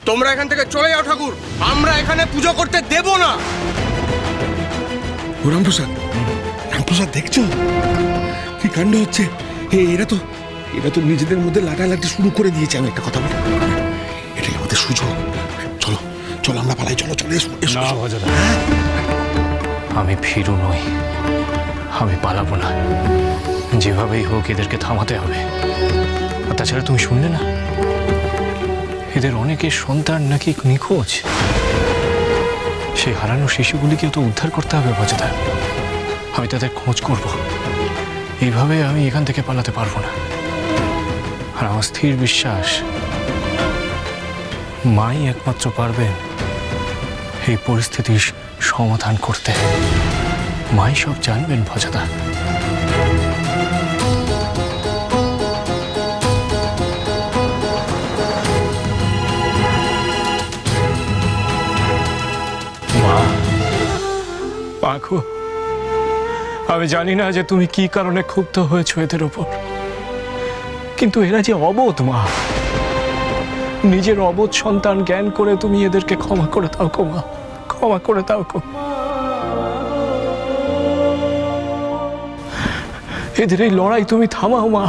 তোমরা এখান থেকে চলে যাও ঠাকুর, আমরা এখানে পুজো করতে দেব না। ও রামপ্রসাদ, রামপ্রসাদ দেখছো কি কাণ্ড হচ্ছে? এরা তো নিজেদের মধ্যে লাটালাটি শুরু করে দিয়েছে। আমি একটা কথা বলি, এটাই আমাদের সুযোগ। চলো চলো আমরা পালাই, চলো চলো এসো এসো। না ভজনা, আমি ভীরু নই, আমি পালাবো না। যেভাবেই হোক এদেরকে থামাতে হবে। আর তাছাড়া তুমি শুনলে না, এদের অনেকের সন্তান নাকি নিখোঁজ। সেই হারানো শিশুগুলিকেও তো উদ্ধার করতে হবে ভজনা। আমি তাদের খোঁজ করব। এইভাবে আমি এখান থেকে পালাতে পারবো না। আর আমার স্থির বিশ্বাস, মাই একমাত্র পারবেন এই পরিস্থিতির সমাধান করতে। মাই সব জানবেন ভজদা। মা, পাখো, আমি জানি না যে তুমি কি কারণে ক্ষুব্ধ হয়েছো এদের উপর, কিন্তু এরা যে অবোধ মা, নিজের অবোধ সন্তান জ্ঞান করে তুমি এদেরকে ক্ষমা করে দাও গো মা, ক্ষমা করে দাও গো। এদের এই লড়াই তুমি থামাও মা,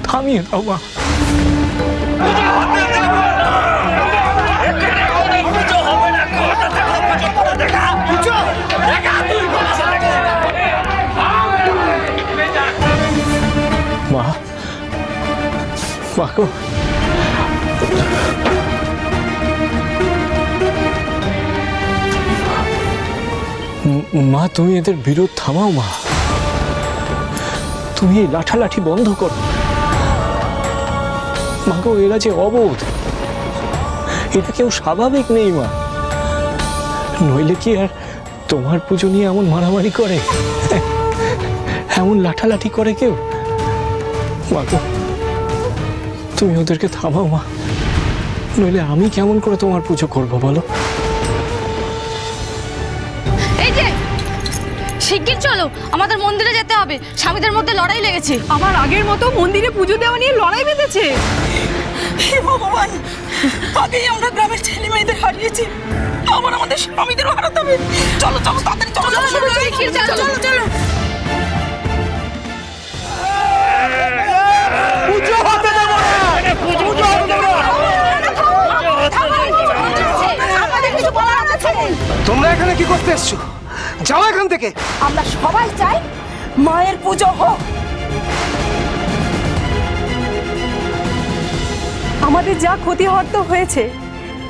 থামিয়ে দাও মা। মা, মা গো, মা তুমি এদের বিরোধ থামাও মা, তুমি এই লাঠালাঠি বন্ধ করো। মা গো, এরা যে অবোধ, এটা কেউ স্বাভাবিক নেই মা। নইলে কি আর তোমার পুজো নিয়ে এমন মারামারি করে, এমন লাঠালাঠি করে কেউ? মা গো, তুমি ওদেরকে থামাও মা, নইলে আমি কেমন করে তোমার পুজো করবো বলো? শিগগির চলো, আমাদের মন্দিরে যেতে হবে। স্বামীদের মধ্যে লড়াই লেগেছে। আবার আগের মতো মন্দিরে পুজো দেওয়া নিয়ে লড়াই বেঁধেছে। হে ভগবান, আগেই আমরা গ্রামের ছেলে মেয়েদের হারিয়েছি, আবার আমাদের স্বামীদেরও হারাতে হবে। চলো চলো তাড়াতাড়ি চলো চলো চলো চলো চলো। পুজো হতে দেব না, পুজো হতে দেব না। তোমরা এখানে কি করতে এসছো? যাও এখান থেকে। আমরা সবাই চাই মায়ের পুজো হোক। আমাদের যা ক্ষতি হওয়ার তো হয়েছে,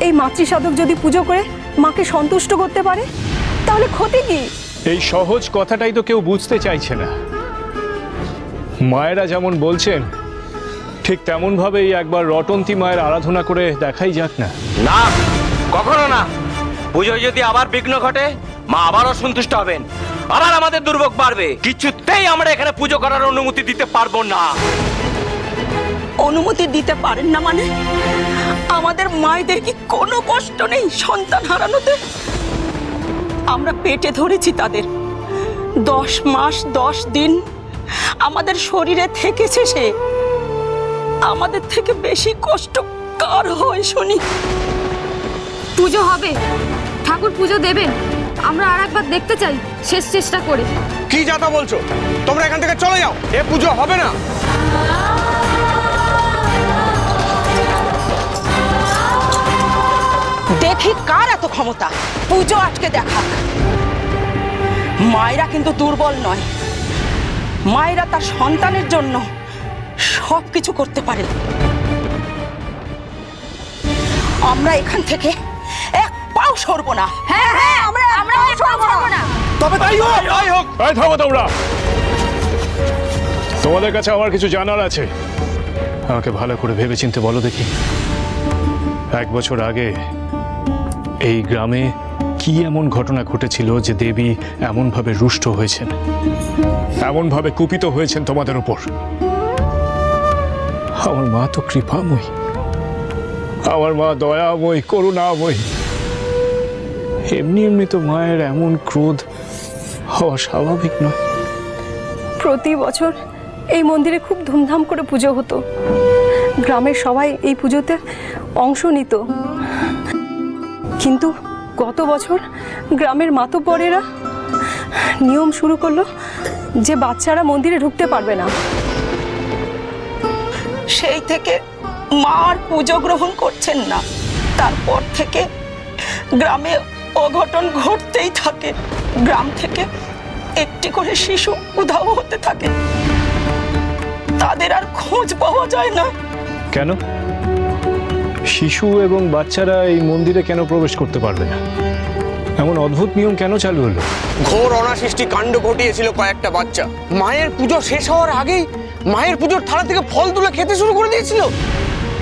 এই মাতৃসাধক যদি পুজো করে মাকে সন্তুষ্ট করতে পারে, তাহলে ক্ষতি কি? এই সহজ কথাটাই তো কেউ বুঝতে চাইছে না। মায়েরা যেমন বলছেন, ঠিক তেমন ভাবেই একবার রটন্তী মায়ের আরাধনা করে দেখাই যাক না। না, কখনো না। পুজোয় যদি আবার বিঘ্ন ঘটে, মা আবারও সন্তুষ্ট হবেন, আবার আমাদের দুর্ভোগ বাড়বে। কিছুতেই আমরা এখানে পুজো করার অনুমতি দিতে পারবো না। অনুমতি দিতে পারেন না মানে? আমাদের মায়েদের কি কোনো কষ্ট নেই সন্তান হারানোতে? আমরা পেটে ধরেছি তাদের, 10 মাস 10 দিন আমাদের শরীরে থেকেছে সে। আমাদের থেকে বেশি কষ্ট কার হয় শুনি? পুজো হবে, ঠাকুর পুজো দেবেন। আমরা আর একবার দেখতে চাই, শেষ চেষ্টা করে। কি যাতা বলছো? তোমরা এখান থেকে চলে যাও, এ পুজো হবে না। দেখি কার এত ক্ষমতা, পুজো আটকে দেখা। মায়েরা কিন্তু দুর্বল নয়, মায়েরা তার সন্তানের জন্য সবকিছু করতে পারে। আমরা এখান থেকে এক পাও সরব না। হ্যাঁ হ্যাঁ, আমরা সরবো না। তবে তাই হোক, তাই হোক। এই থামো তোমরা, তোমাদের কাছে আমার কিছু জানার আছে। আমাকে ভালো করে ভেবেচিন্তে বলো দেখি, 1 বছর আগে এই গ্রামে কি এমন ঘটনা ঘটেছিল যে দেবী এমনভাবে রুষ্ট হয়েছেন, এমনভাবে কুপিত হয়েছেন তোমাদের উপর? আমার মা তো কৃপাময়ী, আমার মা দয়াময়ী, করুণাময়ী। এমনি এমনি তো মায়ের এমন ক্রোধ হওয়া স্বাভাবিক নয়। প্রতি বছর এই মন্দিরে খুব ধুমধাম করে পুজো হতো। গ্রামের সবাই এই পুজোতে অংশ নিত, কিন্তু গত বছর গ্রামের মাতব্বরেরা নিয়ম শুরু করলো যে বাচ্চারা মন্দিরে ঢুকতে পারবে না। সেই থেকে মা আর পুজো গ্রহণ করছেন না। তারপর থেকে গ্রামে অঘটন ঘটতেই থাকে। গ্রাম থেকে একটি করে শিশু উধাও হতে থাকে, তাদের আর খোঁজ পাওয়া যায় না। কেন শিশু এবং বাচ্চারা এই মন্দিরে কেন প্রবেশ করতে পারবে না? এমন অদ্ভুত নিয়ম কেন চালু হলো? ঘোর অনাসৃষ্টি কাণ্ড ঘটিয়েছিল কয়েকটা বাচ্চা। মায়ের পুজো শেষ হওয়ার আগেই মায়ের পুজোর থালা থেকে ফল তুলে খেতে শুরু করে দিয়েছিল।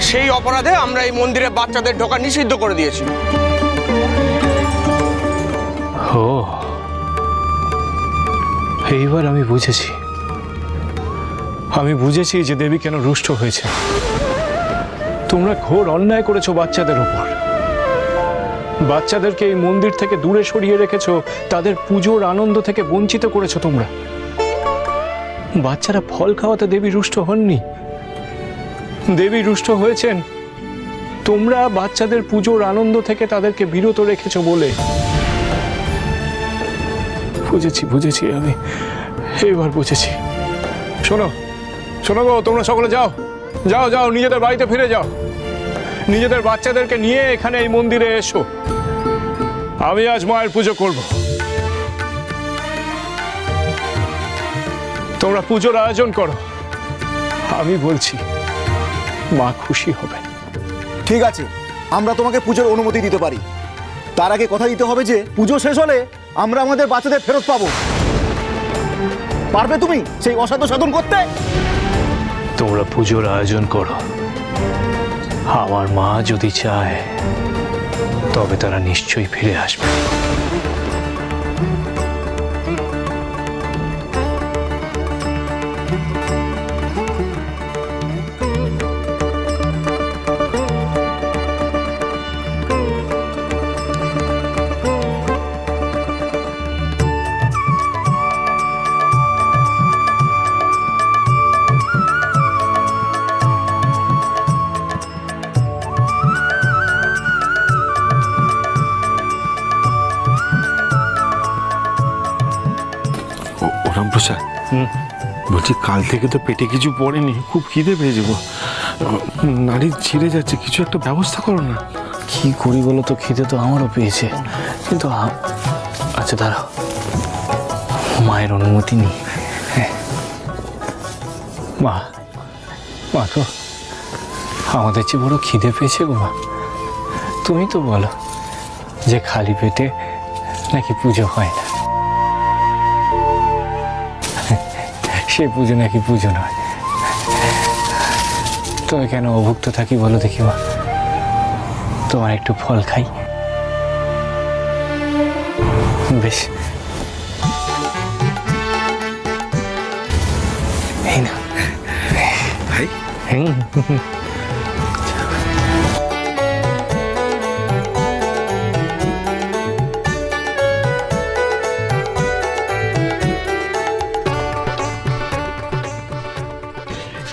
সেই অপরাধে আমরা এই মন্দিরে বাচ্চাদের ঢোকা নিষিদ্ধ করে দিয়েছি। ও, এইবার আমি বুঝেছি। আমি বুঝেছি যে দেবী কেন রুষ্ট হয়েছে। তোমরা ঘোর অন্যায় করেছো বাচ্চাদের উপর। বাচ্চাদেরকে এই মন্দির থেকে দূরে সরিয়ে রেখেছো, তাদের পুজোর আনন্দ থেকে বঞ্চিত করেছো তোমরা। বাচ্চারা ফল খাওয়াতে দেবী রুষ্ট হননি, দেবী রুষ্ট হয়েছেন তোমরা বাচ্চাদের পুজোর আনন্দ থেকে তাদেরকে বিরত রেখেছো বলে। বুঝেছি আমি, এবার বুঝেছি। শোনো শোনো গো, তোমরা সকলে যাও যাও যাও, নিজেদের বাড়িতে ফিরে যাও। নিজেদের বাচ্চাদেরকে নিয়ে এখানে এই মন্দিরে এসো। আমি আজ মায়ের পুজো করব। তোমরা পুজোর আয়োজন করো। আমি বলছি মা খুশি হবে। ঠিক আছে, আমরা তোমাকে পুজোর অনুমতি দিতে পারি। তার আগে কথা দিতে হবে যে পুজো শেষ হলে আমরা আমাদের বাচ্চাদের ফেরত পাবো। পারবে তুমি সেই অসাধ্য সাধন করতে? তোমরা পুজোর আয়োজন করো। আমার মা যদি চায় তবে তারা নিশ্চয়ই ফিরে আসবে। রামপ্রসাদ, বলছি কাল থেকে তো পেটে কিছু পড়েনি, খুব খিদে পেয়ে যাবো। নাড়ি ছিঁড়ে যাচ্ছে, কিছু একটা ব্যবস্থা করো না। কি করি বলো তো, খিদে তো আমারও পেয়েছে, কিন্তু আচ্ছা দাঁড়াও, মায়ের অনুমতি নেই। মা মা গো, আমাদের চেয়ে বড় খিদে পেয়েছে গো মা। তুমি তো বলো যে খালি পেটে নাকি পুজো হয় না। সে পুজো নাকি পুজো নয়। তবে কেন অভুক্ত থাকি বলো দেখি মা? তোমার একটু ফল খাই। বেশ, এই না ভাই,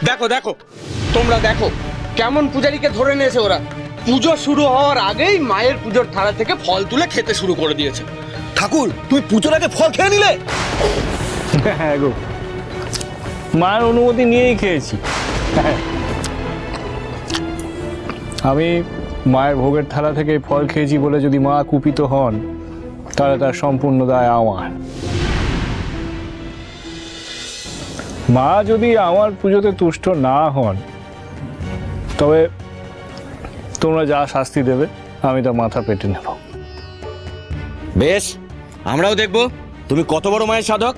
দেখো দেখো, তোমরা দেখো কেমন পূজারীকে ধরে নিয়েছে ওরা। পুজো শুরু হওয়ার আগেই মায়ের পুজোর থালা থেকে ফল তুলে খেতে শুরু করে দিয়েছে। ঠাকুর, তুমি পুজোর আগে ফল খেয়ে নিলে? হ্যাঁ গো, মায়ের অনুমতি নিয়েই খেয়েছি। আমি মায়ের ভোগের থালা থেকে ফল খেয়েছি বলে যদি মা কুপিত হন তাহলে তার সম্পূর্ণ দায় আমার। মা যদি আমার পুজোতে তুষ্ট না হন তবে তোমরা যা শাস্তি দেবে আমি তা মাথা পেতে নেব। বেশ, আমরাও দেখবো তুমি কত বড় মায়ের সাধক।